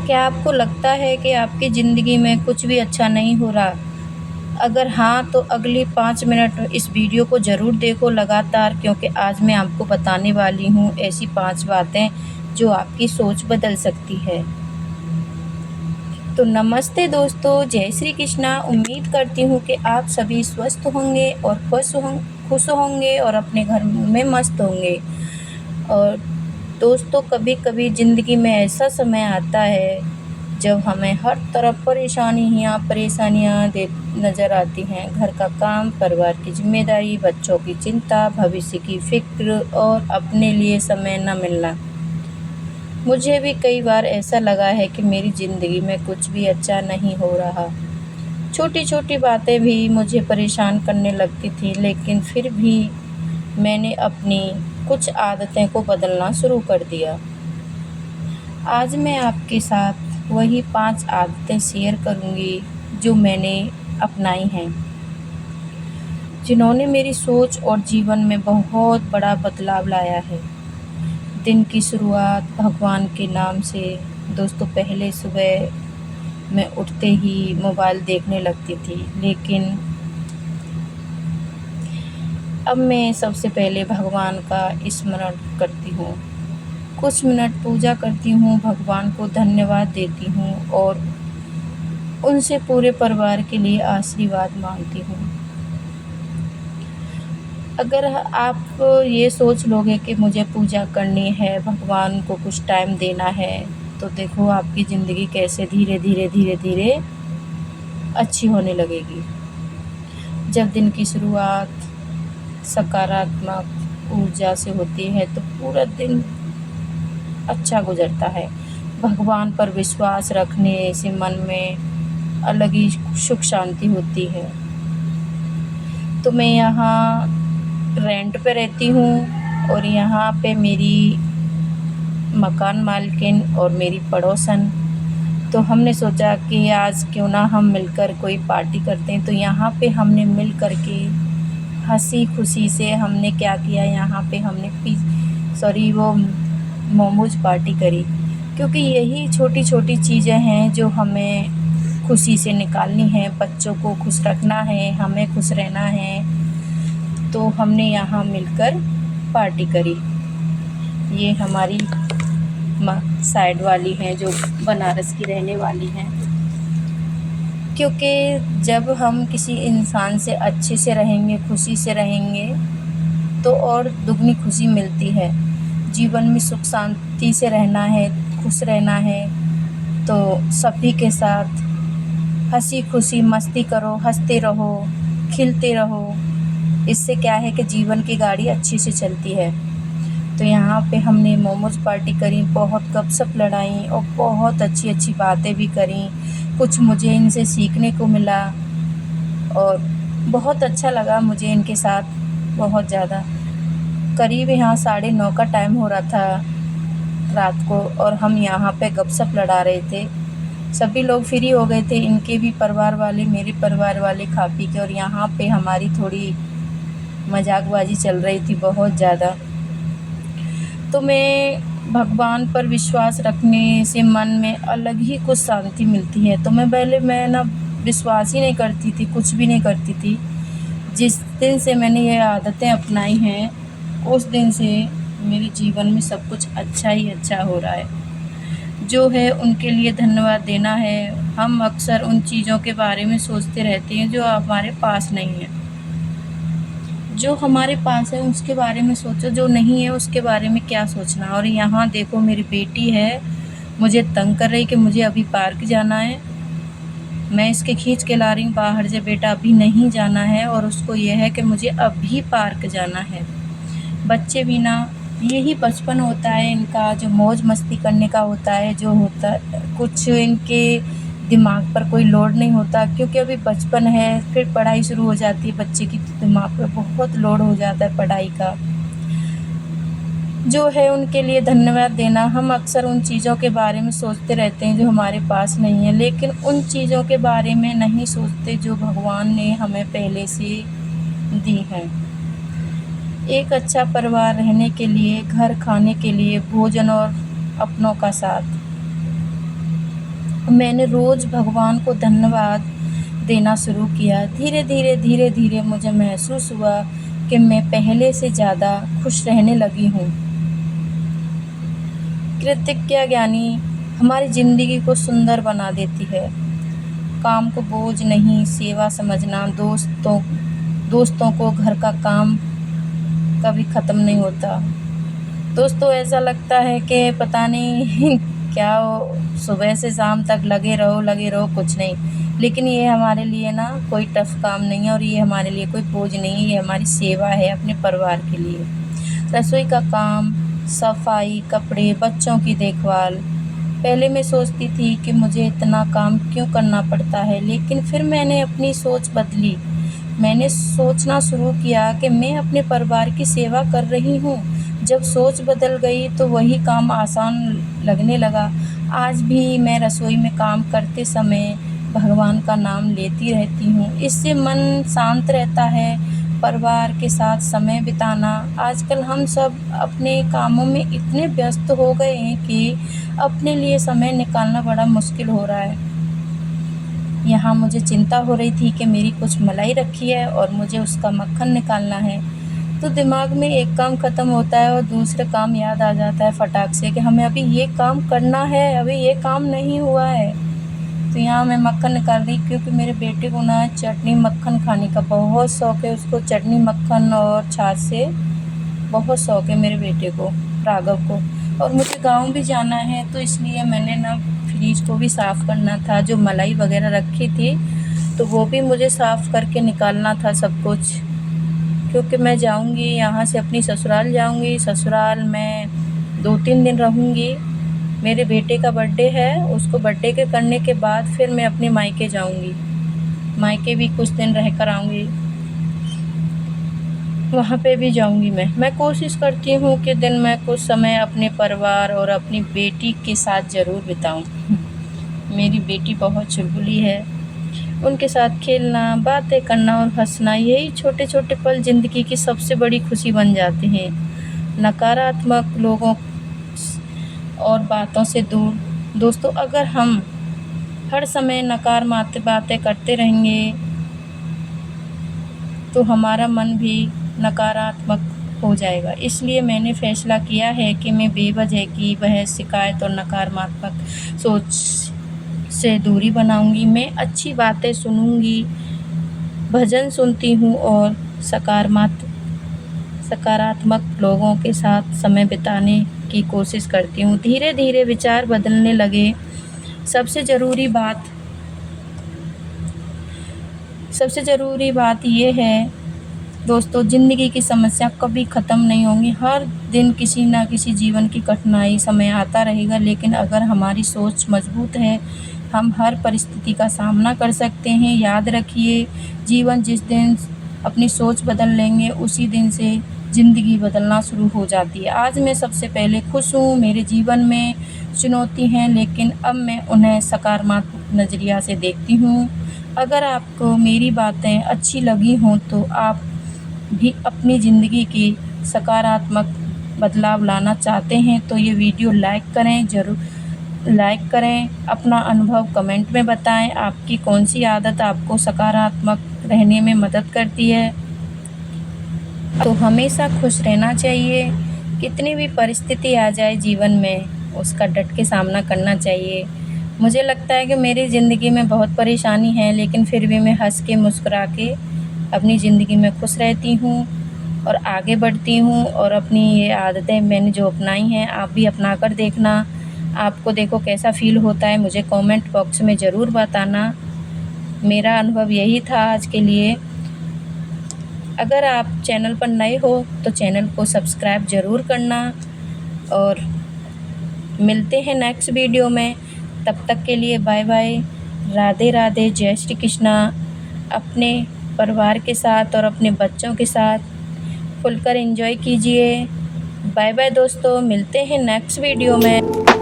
क्या आपको लगता है कि आपकी ज़िंदगी में कुछ भी अच्छा नहीं हो रहा? अगर हाँ, तो अगली 5 मिनट इस वीडियो को ज़रूर देखो लगातार, क्योंकि आज मैं आपको बताने वाली हूँ ऐसी 5 बातें जो आपकी सोच बदल सकती है। तो नमस्ते दोस्तों, जय श्री कृष्णा। उम्मीद करती हूँ कि आप सभी स्वस्थ होंगे और खुश होंगे और अपने घर में मस्त होंगे। और दोस्तों, कभी-कभी ज़िंदगी में ऐसा समय आता है जब हमें हर तरफ परेशानियाँ दे नज़र आती हैं। घर का काम, परिवार की ज़िम्मेदारी, बच्चों की चिंता, भविष्य की फ़िक्र और अपने लिए समय न मिलना। मुझे भी कई बार ऐसा लगा है कि मेरी ज़िंदगी में कुछ भी अच्छा नहीं हो रहा। छोटी-छोटी बातें भी मुझे परेशान करने लगती थी, लेकिन फिर भी मैंने अपनी कुछ आदतें को बदलना शुरू कर दिया। आज मैं आपके साथ वही 5 आदतें शेयर करूँगी जो मैंने अपनाई हैं, जिन्होंने मेरी सोच और जीवन में बहुत बड़ा बदलाव लाया है। दिन की शुरुआत भगवान के नाम से। दोस्तों, पहले सुबह मैं उठते ही मोबाइल देखने लगती थी, लेकिन अब मैं सबसे पहले भगवान का स्मरण करती हूँ। कुछ मिनट पूजा करती हूँ, भगवान को धन्यवाद देती हूँ और उनसे पूरे परिवार के लिए आशीर्वाद मांगती हूँ। अगर आप ये सोच लोगे कि मुझे पूजा करनी है, भगवान को कुछ टाइम देना है, तो देखो आपकी ज़िंदगी कैसे धीरे-धीरे अच्छी होने लगेगी। जब दिन की शुरुआत सकारात्मक ऊर्जा से होती है, तो पूरा दिन अच्छा गुज़रता है। भगवान पर विश्वास रखने से मन में अलग ही सुख शांति होती है। तो मैं यहाँ रेंट पे रहती हूँ और यहाँ पे मेरी मकान मालकिन और मेरी पड़ोसन, तो हमने सोचा कि आज क्यों ना हम मिलकर कोई पार्टी करते हैं। तो यहाँ पे हमने मिल कर के हँसी खुशी से हमने क्या किया, यहाँ पे हमने वो मोमोज पार्टी करी, क्योंकि यही छोटी-छोटी चीज़ें हैं जो हमें खुशी से निकालनी है, बच्चों को खुश रखना है, हमें खुश रहना है। तो हमने यहाँ मिलकर पार्टी करी। ये हमारी साइड वाली हैं जो बनारस की रहने वाली हैं, क्योंकि जब हम किसी इंसान से अच्छे से रहेंगे, खुशी से रहेंगे, तो और दुगनी खुशी मिलती है। जीवन में सुख शांति से रहना है, खुश रहना है, तो सभी के साथ हँसी खुशी मस्ती करो, हँसते रहो, खिलते रहो। इससे क्या है कि जीवन की गाड़ी अच्छी से चलती है। तो यहाँ पे हमने मोमोज पार्टी करी, बहुत गपशप लड़ाई और बहुत अच्छी बातें भी करी। कुछ मुझे इनसे सीखने को मिला और बहुत अच्छा लगा मुझे इनके साथ, बहुत ज़्यादा। करीब यहाँ 9:30 का टाइम हो रहा था रात को और हम यहाँ पे गपशप लड़ा रहे थे। सभी लोग फ्री हो गए थे, इनके भी परिवार वाले, मेरे परिवार वाले खा पी के, और यहाँ पे हमारी थोड़ी मजाकबाजी चल रही थी बहुत ज़्यादा। तो मैं भगवान पर विश्वास रखने से मन में अलग ही कुछ शांति मिलती है। तो मैं ना विश्वास ही नहीं करती थी, कुछ भी नहीं करती थी। जिस दिन से मैंने ये आदतें अपनाई हैं, उस दिन से मेरे जीवन में सब कुछ अच्छा ही अच्छा हो रहा है। जो है उनके लिए धन्यवाद देना है। हम अक्सर उन चीज़ों के बारे में सोचते रहते हैं जो हमारे पास नहीं है। जो हमारे पास है उसके बारे में सोचो, जो नहीं है उसके बारे में क्या सोचना। और यहाँ देखो मेरी बेटी है, मुझे तंग कर रही कि मुझे अभी पार्क जाना है। मैं इसके खींच के ला रही हूँ बाहर से, बेटा अभी नहीं जाना है, और उसको ये है कि मुझे अभी पार्क जाना है। बच्चे भी ना, यही बचपन होता है इनका, जो मौज मस्ती करने का होता है, जो होता कुछ इनके दिमाग पर कोई लोड नहीं होता, क्योंकि अभी बचपन है। फिर पढ़ाई शुरू हो जाती है बच्चे की, तो दिमाग पर बहुत लोड हो जाता है पढ़ाई का। जो है उनके लिए धन्यवाद देना। हम अक्सर उन चीज़ों के बारे में सोचते रहते हैं जो हमारे पास नहीं है, लेकिन उन चीज़ों के बारे में नहीं सोचते जो भगवान ने हमें पहले से दी हैं। एक अच्छा परिवार रहने के लिए, घर खाने के लिए, भोजन और अपनों का साथ। मैंने रोज़ भगवान को धन्यवाद देना शुरू किया। धीरे धीरे मुझे महसूस हुआ कि मैं पहले से ज़्यादा खुश रहने लगी हूँ। कृतज्ञता ज्ञानी हमारी ज़िंदगी को सुंदर बना देती है। काम को बोझ नहीं, सेवा समझना, दोस्तों को घर का काम कभी ख़त्म नहीं होता। दोस्तों, ऐसा लगता है कि पता नहीं क्या सुबह से शाम तक लगे रहो कुछ नहीं। लेकिन ये हमारे लिए ना कोई टफ़ काम नहीं है और ये हमारे लिए कोई बोझ नहीं है, ये हमारी सेवा है अपने परिवार के लिए। रसोई का काम, सफाई, कपड़े, बच्चों की देखभाल। पहले मैं सोचती थी कि मुझे इतना काम क्यों करना पड़ता है, लेकिन फिर मैंने अपनी सोच बदली। मैंने सोचना शुरू किया कि मैं अपने परिवार की सेवा कर रही हूँ। जब सोच बदल गई तो वही काम आसान लगने लगा। आज भी मैं रसोई में काम करते समय भगवान का नाम लेती रहती हूँ। इससे मन शांत रहता है। परिवार के साथ समय बिताना, आजकल हम सब अपने कामों में इतने व्यस्त हो गए हैं कि अपने लिए समय निकालना बड़ा मुश्किल हो रहा है। यहाँ मुझे चिंता हो रही थी कि मेरी कुछ मलाई रखी है और मुझे उसका मक्खन निकालना है। तो दिमाग में एक काम ख़त्म होता है और दूसरा काम याद आ जाता है फटाक से कि हमें अभी ये काम करना है, अभी ये काम नहीं हुआ है। तो यहाँ मैं मक्खन निकाल रही, क्योंकि मेरे बेटे को ना चटनी मक्खन खाने का बहुत शौक़ है। उसको चटनी मक्खन और छाछ से बहुत शौक़ है मेरे बेटे को, राघव को। और मुझे गाँव भी जाना है, तो इसलिए मैंने ना फ्रिज को भी साफ़ करना था। जो मलाई वगैरह रखी थी तो वो भी मुझे साफ़ करके निकालना था सब कुछ, क्योंकि मैं जाऊंगी यहाँ से अपनी ससुराल जाऊंगी। ससुराल में 2-3 दिन रहूंगी। मेरे बेटे का बर्थडे है, उसको बर्थडे के करने के बाद फिर मैं अपने मायके जाऊंगी। मायके भी कुछ दिन रह कर आऊँगी, वहाँ पे भी जाऊंगी मैं कोशिश करती हूँ कि दिन में कुछ समय अपने परिवार और अपनी बेटी के साथ ज़रूर बिताऊं। मेरी बेटी बहुत चुलबुली है। उनके साथ खेलना, बातें करना और हंसना, यही छोटे छोटे पल ज़िंदगी की सबसे बड़ी खुशी बन जाते हैं। नकारात्मक लोगों और बातों से दूर। दोस्तों, अगर हम हर समय नकारात्मक बातें करते रहेंगे तो हमारा मन भी नकारात्मक हो जाएगा। इसलिए मैंने फ़ैसला किया है कि मैं बेवजह की बहस, शिकायत और नकारात्मक सोच से दूरी बनाऊंगी। मैं अच्छी बातें सुनूंगी, भजन सुनती हूँ और सकारात्मक लोगों के साथ समय बिताने की कोशिश करती हूँ। धीरे धीरे विचार बदलने लगे। सबसे ज़रूरी बात ये है दोस्तों, ज़िंदगी की समस्या कभी ख़त्म नहीं होंगी। हर दिन किसी ना किसी जीवन की कठिनाई समय आता रहेगा, लेकिन अगर हमारी सोच मजबूत है, हम हर परिस्थिति का सामना कर सकते हैं। याद रखिए, जीवन जिस दिन अपनी सोच बदल लेंगे, उसी दिन से ज़िंदगी बदलना शुरू हो जाती है। आज मैं सबसे पहले खुश हूँ। मेरे जीवन में चुनौती हैं, लेकिन अब मैं उन्हें सकारात्मक नज़रिया से देखती हूँ। अगर आपको मेरी बातें अच्छी लगी हों तो आप भी अपनी ज़िंदगी की सकारात्मक बदलाव लाना चाहते हैं तो ये वीडियो ज़रूर लाइक करें। अपना अनुभव कमेंट में बताएं। आपकी कौन सी आदत आपको सकारात्मक रहने में मदद करती है। तो हमेशा खुश रहना चाहिए। कितनी भी परिस्थिति आ जाए जीवन में, उसका डट के सामना करना चाहिए। मुझे लगता है कि मेरी ज़िंदगी में बहुत परेशानी है, लेकिन फिर भी मैं हंस के मुस्कुरा के अपनी ज़िंदगी में खुश रहती हूँ और आगे बढ़ती हूँ। और अपनी ये आदतें मैंने जो अपनाई हैं, आप भी अपना कर देखना। आपको देखो कैसा फ़ील होता है, मुझे कमेंट बॉक्स में ज़रूर बताना। मेरा अनुभव यही था आज के लिए। अगर आप चैनल पर नए हो तो चैनल को सब्सक्राइब ज़रूर करना और मिलते हैं नेक्स्ट वीडियो में। तब तक के लिए बाय बाय, राधे राधे, जय श्री कृष्णा। अपने परिवार के साथ और अपने बच्चों के साथ खुलकर एंजॉय कीजिए। बाय बाय दोस्तों, मिलते हैं नेक्स्ट वीडियो में।